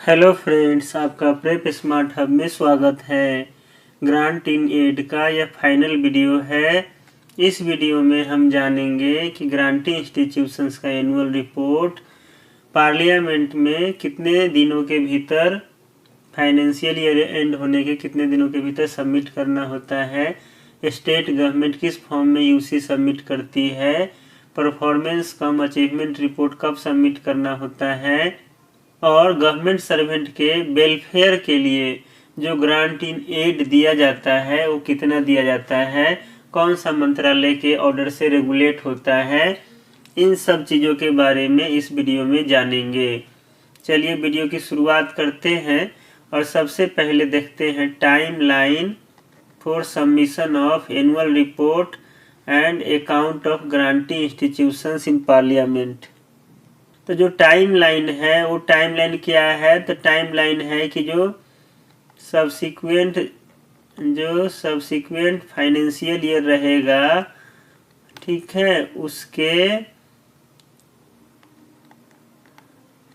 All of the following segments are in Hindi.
हेलो फ्रेंड्स, आपका प्रेप स्मार्ट हब में स्वागत है। ग्रांट इन एड का यह फाइनल वीडियो है। इस वीडियो में हम जानेंगे कि ग्रांटी इंस्टीट्यूशंस का एनुअल रिपोर्ट पार्लियामेंट में कितने दिनों के भीतर, फाइनेंशियल ईयर एंड होने के कितने दिनों के भीतर सबमिट करना होता है। स्टेट गवर्नमेंट किस फॉर्म में यूसी सबमिट करती है। परफॉर्मेंस कम अचीवमेंट रिपोर्ट कब सबमिट करना होता है। और गवर्नमेंट सर्वेंट के वेलफेयर के लिए जो ग्रांट इन एड दिया जाता है वो कितना दिया जाता है, कौन सा मंत्रालय के ऑर्डर से रेगुलेट होता है, इन सब चीज़ों के बारे में इस वीडियो में जानेंगे। चलिए वीडियो की शुरुआत करते हैं और सबसे पहले देखते हैं time line for submission of annual report and account of grantee institutions in parliament. तो जो टाइम लाइन है वो टाइम लाइन क्या है, तो टाइम लाइन है कि जो सब्सिक्वेंट फाइनेंशियल ईयर रहेगा, ठीक है,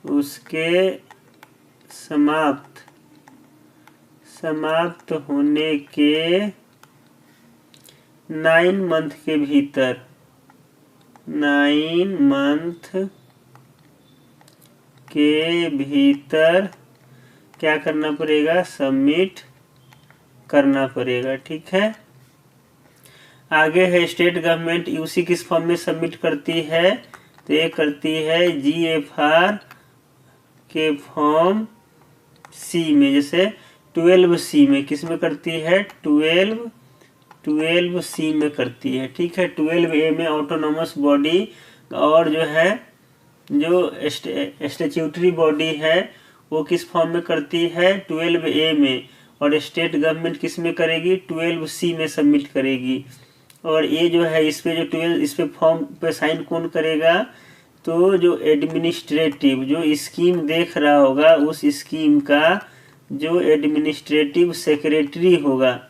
उसके समाप्त होने के 9 मंथ के भीतर 9 मंथ के भीतर क्या करना पड़ेगा, सबमिट करना पड़ेगा। ठीक है, आगे है स्टेट गवर्नमेंट यूसी किस फॉर्म में सबमिट करती है, तो ये करती है जीएफआर के फॉर्म सी में, जैसे 12C में, किस में करती है, 12C में करती है। ठीक है, 12A में ऑटोनोमस बॉडी और जो स्टैट्यूटरी बॉडी है वो किस फॉर्म में करती है, 12A में, और स्टेट गवर्नमेंट किस में करेगी, 12C में सबमिट करेगी। और ये जो है इस पे फॉर्म पे साइन कौन करेगा, तो जो एडमिनिस्ट्रेटिव जो स्कीम देख रहा होगा उस स्कीम का जो एडमिनिस्ट्रेटिव सेक्रेटरी होगा,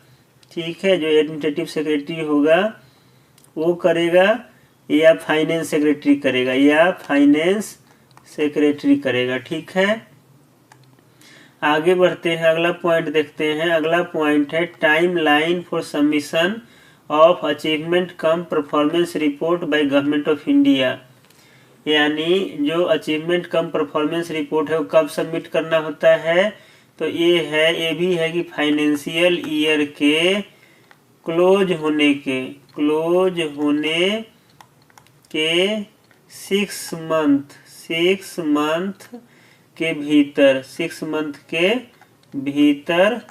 ठीक है, जो एडमिनिस्ट्रेटिव सेक्रेटरी होगा वो करेगा, या फाइनेंस सेक्रेटरी करेगा। ठीक है, आगे बढ़ते हैं, अगला पॉइंट देखते हैं। अगला पॉइंट है time line for submission of achievement cum performance report by government of India. यानी जो अचीवमेंट कम परफॉर्मेंस रिपोर्ट है वो कब सबमिट करना होता है, तो ये भी है कि फाइनेंशियल ईयर के क्लोज होने के 6 मंथ के भीतर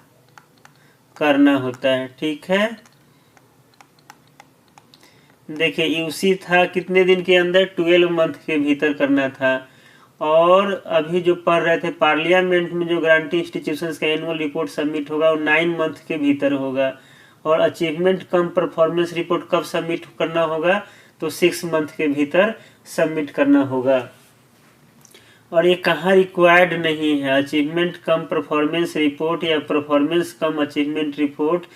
करना होता है। ठीक है, देखिए यूसी था कितने दिन के अंदर, 12 मंथ के भीतर करना था। और अभी जो पढ़ रहे थे पार्लियामेंट में जो ग्रांटी इंस्टीट्यूशंस का एनुअल रिपोर्ट सबमिट होगा वो 9 मंथ के भीतर होगा। और अचीवमेंट कम परफॉर्मेंस रिपोर्ट कब सबमिट करना होगा, तो 6 मंथ के भीतर सबमिट करना होगा। और ये कहाँ रिक्वायर्ड नहीं है, अचीवमेंट कम परफॉर्मेंस रिपोर्ट या परफॉर्मेंस कम अचीवमेंट रिपोर्ट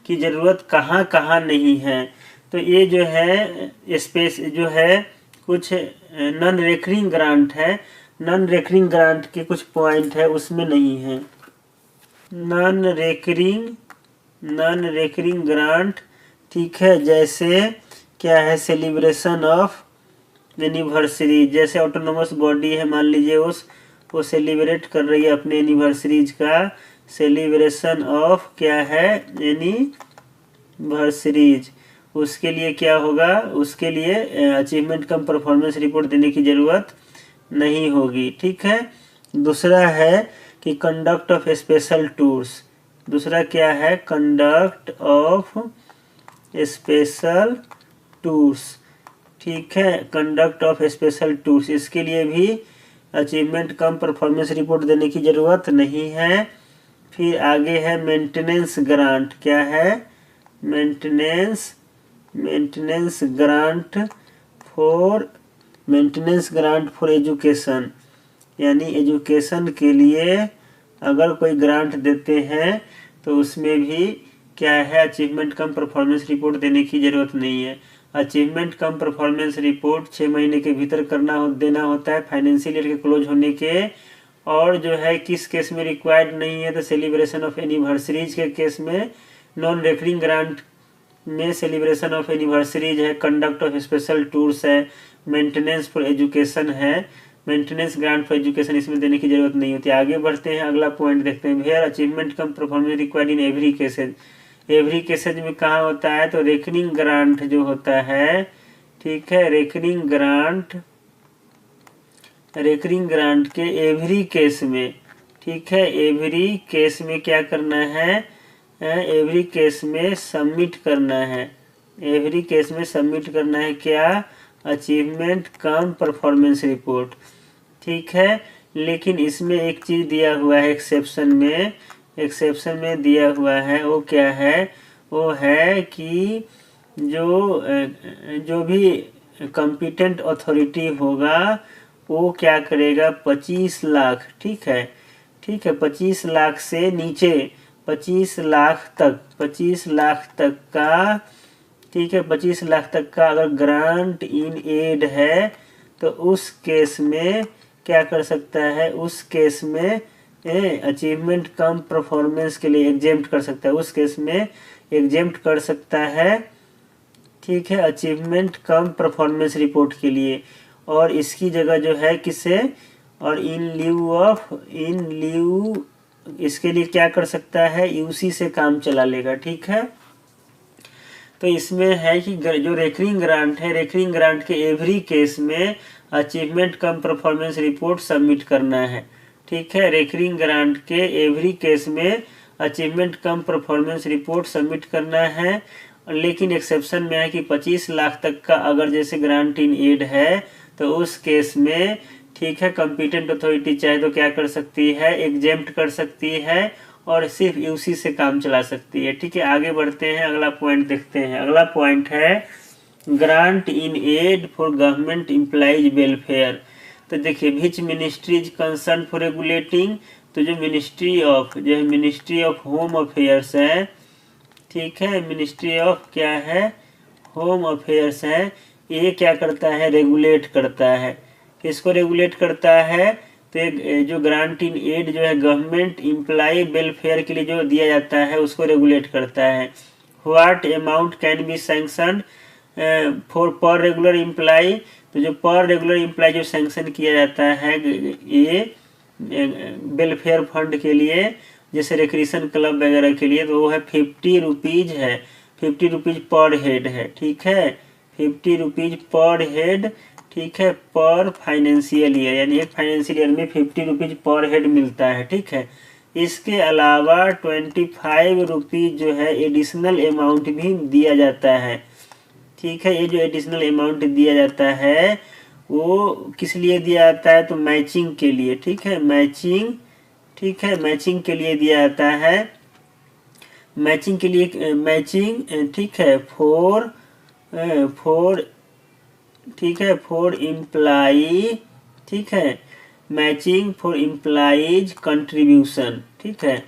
की ज़रूरत कहाँ नहीं है। तो ये जो है कुछ नॉन रेकरिंग ग्रांट है, नॉन रेकरिंग ग्रांट के कुछ पॉइंट है उसमें नहीं है। नॉन रेकरिंग ग्रांट, ठीक है, जैसे क्या है, सेलिब्रेशन ऑफ एनिवर्सरी, जैसे ऑटोनोमस बॉडी है, मान लीजिए वो सेलिब्रेट कर रही है अपने एनिवर्सरीज का, सेलिब्रेशन ऑफ क्या है, एनिवर्सरीज, उसके लिए क्या होगा, उसके लिए अचीवमेंट कम परफॉर्मेंस रिपोर्ट देने की ज़रूरत नहीं होगी। ठीक है, दूसरा है कि कंडक्ट ऑफ स्पेशल टूर्स, दूसरा क्या है, कंडक्ट ऑफ स्पेशल टूर्स, ठीक है, कंडक्ट ऑफ स्पेशल टूर्स, इसके लिए भी अचीवमेंट कम परफॉर्मेंस रिपोर्ट देने की ज़रूरत नहीं है। फिर आगे है मेंटेनेंस ग्रांट, क्या है, मेंटेनेंस ग्रांट फॉर एजुकेशन, यानी एजुकेशन के लिए अगर कोई ग्रांट देते हैं तो उसमें भी क्या है, अचीवमेंट कम परफॉर्मेंस रिपोर्ट देने की ज़रूरत नहीं है। अचीवमेंट कम परफॉर्मेंस रिपोर्ट 6 महीने के भीतर देना होता है फाइनेंशियल ईयर के क्लोज होने के और जो है किस केस में रिक्वायर्ड नहीं है, तो सेलिब्रेशन ऑफ एनिवर्सरीज के केस में। नॉन रेकरिंग ग्रांट में सेलिब्रेशन ऑफ एनिवर्सरीज है, कंडक्ट ऑफ स्पेशल टूर्स है, मेंटेनेंस फॉर एजुकेशन है। मेंटेनेंस ग्रांट फॉर एजुकेशन इसमें देने की जरूरत नहीं होती। आगे बढ़ते हैं, अगला पॉइंट देखते हैं। Where achievement cum performance required in every cases. Every cases में कहाँ होता है, तो रेकरिंग ग्रांट जो होता है, ठीक है, रेकरिंग ग्रांट के एवरी केस में, ठीक है, एवरी केस में क्या करना है, एवरी केस में सबमिट करना है, एवरी केस में सबमिट करना है क्या, अचीवमेंट कम परफॉर्मेंस रिपोर्ट, ठीक है। लेकिन इसमें एक चीज दिया हुआ है एक्सेप्शन में दिया हुआ है, वो क्या है, वो है कि जो भी कॉम्पिटेंट अथॉरिटी होगा वो क्या करेगा, 25 लाख, ठीक है, 25 लाख से नीचे 25 लाख तक का, ठीक है, 25 लाख तक का अगर ग्रांट इन एड है तो उस केस में क्या कर सकता है, उस केस में अचीवमेंट कम परफॉर्मेंस के लिए एग्जेम्प्ट कर सकता है, उस केस में एग्जेम्प्ट कर सकता है, ठीक है, अचीवमेंट कम परफॉर्मेंस रिपोर्ट के लिए। और इसकी जगह जो है किसे, और इन ल्यू इसके लिए क्या कर सकता है, यूसी से काम चला लेगा, ठीक है। तो इसमें है कि जो रेकरिंग ग्रांट है, रेकरिंग ग्रांट के एवरी केस में achievement cum performance report submit करना है, ठीक है। रेकरिंग ग्रांट के एवरी केस में achievement cum performance report submit करना है। लेकिन एक्सेप्शन में है कि 25 लाख तक का अगर जैसे ग्रांट इन एड है तो उस केस में, ठीक है, कॉम्पिटेंट अथॉरिटी चाहे तो क्या कर सकती है, एग्जेम्प्ट कर सकती है और सिर्फ यूसी से काम चला सकती है, ठीक है। आगे बढ़ते हैं, अगला पॉइंट देखते हैं। अगला पॉइंट है grant in aid for government employees welfare. तो देखिए, which ministry is concern for regulating, तो जो मिनिस्ट्री ऑफ होम अफेयर्स है, ठीक है, मिनिस्ट्री ऑफ क्या है, होम अफेयर्स है, ये क्या करता है, रेगुलेट करता है। किसको रेगुलेट करता है, तो जो ग्रांट इन एड जो है गवर्नमेंट एम्प्लॉय वेलफेयर के लिए जो दिया जाता है उसको रेगुलेट करता है। What amount can be sanction for पर रेगुलर एम्प्लॉय, तो जो पर रेगुलर एम्प्लॉय जो सैंक्शन किया जाता है ये वेलफेयर फंड के लिए, जैसे रिक्रिएशन क्लब वगैरह के लिए, तो वो है 50 रुपीज है, 50 रुपीज पर हेड है, ठीक है, 50 रुपीज पर हेड, ठीक है, पर फाइनेंशियल ईयर, यानी एक फाइनेंशियल ईयर में 50 रुपीज पर हेड मिलता है, ठीक है। इसके अलावा 25 रुपीज जो है एडिशनल अमाउंट भी दिया जाता है, ठीक है। ये जो एडिशनल अमाउंट दिया जाता है वो किस लिए दिया जाता है, तो मैचिंग के लिए, ठीक है, मैचिंग, ठीक है, मैचिंग के लिए दिया जाता है, मैचिंग के लिए, मैचिंग, ठीक है, फॉर ठीक है, फॉर इम्प्लाई, ठीक है, मैचिंग फॉर इम्प्लाइज कंट्रीब्यूशन, ठीक है,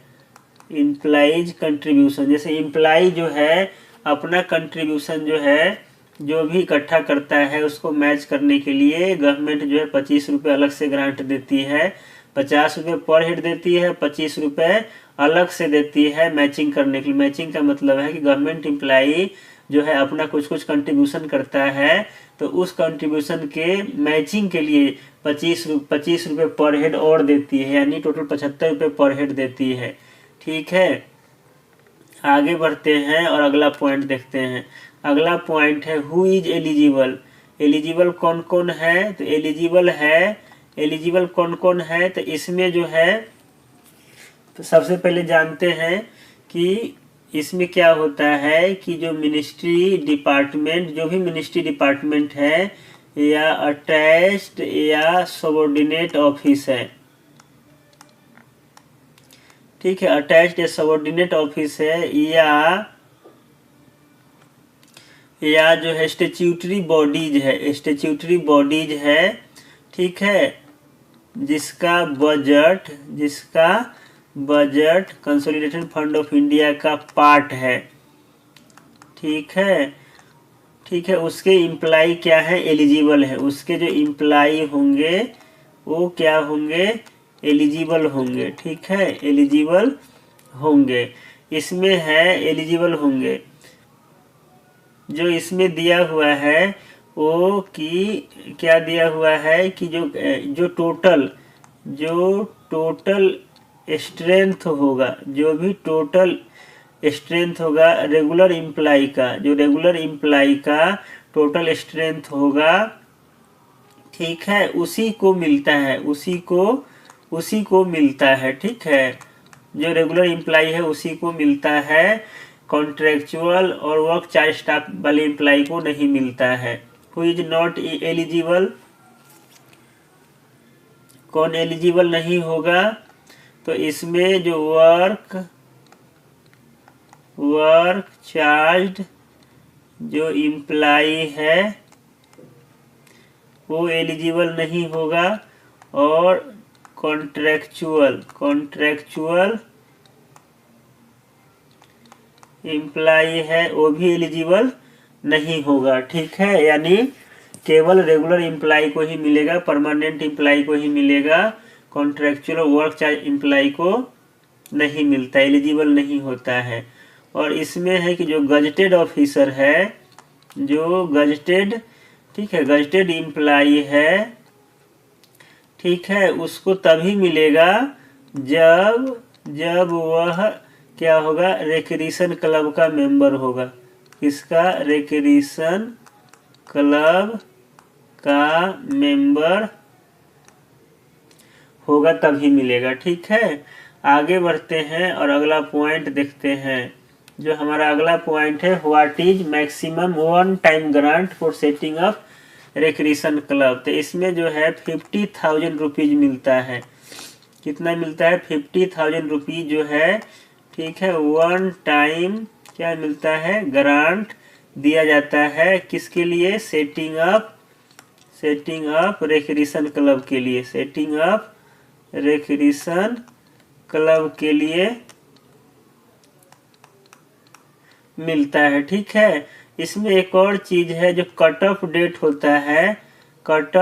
इम्प्लाइज कंट्रीब्यूशन, जैसे इम्प्लाई जो है अपना कंट्रीब्यूशन जो है जो भी इकट्ठा करता है उसको मैच करने के लिए गवर्नमेंट जो है 25 रुपये अलग से ग्रांट देती है, 50 रुपये पर हेड देती है, 25 रुपये अलग से देती है मैचिंग करने के लिए। मैचिंग का मतलब है कि गवर्नमेंट एम्प्लाई जो है अपना कुछ कंट्रीब्यूशन करता है तो उस कंट्रीब्यूशन के मैचिंग के लिए 25 रुपये पर हेड और देती है, यानी टोटल 75 रुपये पर हेड देती है, ठीक है। आगे बढ़ते हैं और अगला पॉइंट देखते हैं। अगला पॉइंट है हु इज एलिजिबल। एलिजिबल कौन कौन है, तो एलिजिबल कौन कौन है, तो इसमें जो है, तो सबसे पहले जानते हैं कि इसमें क्या होता है कि जो मिनिस्ट्री डिपार्टमेंट है या अटैच्ड या सबऑर्डिनेट ऑफिस है, ठीक है, अटैच्ड या सबऑर्डिनेट ऑफिस है, या जो है स्टैट्यूटरी बॉडीज है, ठीक है, जिसका budget consolidated fund of India का पार्ट है, ठीक है, उसके इम्प्लाई क्या है, एलिजिबल है, उसके जो इम्प्लाई होंगे वो क्या होंगे, एलिजिबल होंगे। ठीक है, एलिजिबल होंगे, इसमें है एलिजिबल होंगे। जो इसमें दिया हुआ है वो कि क्या दिया हुआ है कि जो टोटल स्ट्रेंथ होगा, जो भी टोटल स्ट्रेंथ होगा रेगुलर इम्प्लाई का, जो रेगुलर इम्प्लाई का टोटल स्ट्रेंथ होगा, ठीक है, उसी को मिलता है, उसी को मिलता है। ठीक है, जो रेगुलर इम्प्लाई है उसी को मिलता है, कॉन्ट्रेक्चुअल और वर्क चार्ज स्टाफ वाले इम्प्लाई को नहीं मिलता है। हु इज नॉट एलिजिबल, कौन एलिजिबल नहीं होगा? तो इसमें जो वर्क चार्ज जो इम्प्लाई है वो एलिजिबल नहीं होगा, और कॉन्ट्रेक्चुअल इम्प्लाई है वो भी एलिजिबल नहीं होगा। ठीक है, यानी केवल रेगुलर इम्प्लाई को ही मिलेगा, परमानेंट इम्प्लाई को ही मिलेगा, कॉन्ट्रेक्चुअल वर्क चार्ज इम्प्लाई को नहीं मिलता, एलिजिबल नहीं होता है। और इसमें है कि जो गजटेड ऑफिसर है, जो गजटेड, ठीक है, गजटेड इम्प्लाई है, ठीक है, उसको तभी मिलेगा जब वह क्या होगा, रिक्रिएशन क्लब का मेंबर होगा। किसका? रिक्रिएशन क्लब का मेंबर होगा तभी मिलेगा। ठीक है, आगे बढ़ते हैं और अगला पॉइंट देखते हैं। जो हमारा अगला पॉइंट है, what is maximum one time grant for setting up recreation club. तो इसमें जो है 50,000 रुपीज मिलता है। कितना मिलता है? 50,000 रुपीज जो है, ठीक है, वन टाइम क्या मिलता है, ग्रांट दिया जाता है। किसके लिए? सेटिंग अप रिक्रिएशन क्लब के लिए, सेटिंग अप रिक्रिएशन क्लब के लिए मिलता है। ठीक है, इसमें एक और चीज है, जो कट ऑफ डेट होता है, कट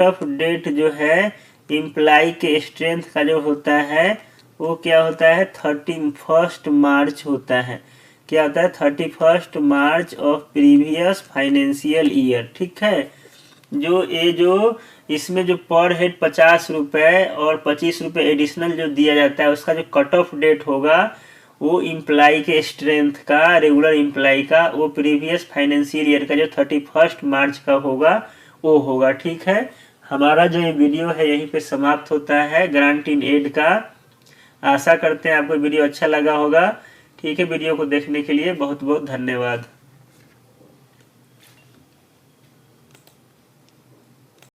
ऑफ डेट जो है इम्प्लाई के स्ट्रेंथ का जो होता है वो क्या होता है, 31 मार्च होता है। क्या होता है? 31 मार्च ऑफ प्रीवियस फाइनेंशियल ईयर। ठीक है, जो इसमें जो पर हेड 50 रुपये और 25 रुपये एडिशनल जो दिया जाता है, उसका जो कट ऑफ डेट होगा वो इम्प्लाई के स्ट्रेंथ का, रेगुलर इम्प्लाई का, वो प्रीवियस फाइनेंशियल ईयर का जो 31 मार्च का होगा वो होगा। ठीक है, हमारा जो ये वीडियो है यहीं पे समाप्त होता है ग्रांट इन एड का। आशा करते हैं आपको वीडियो अच्छा लगा होगा। ठीक है, वीडियो को देखने के लिए बहुत बहुत धन्यवाद।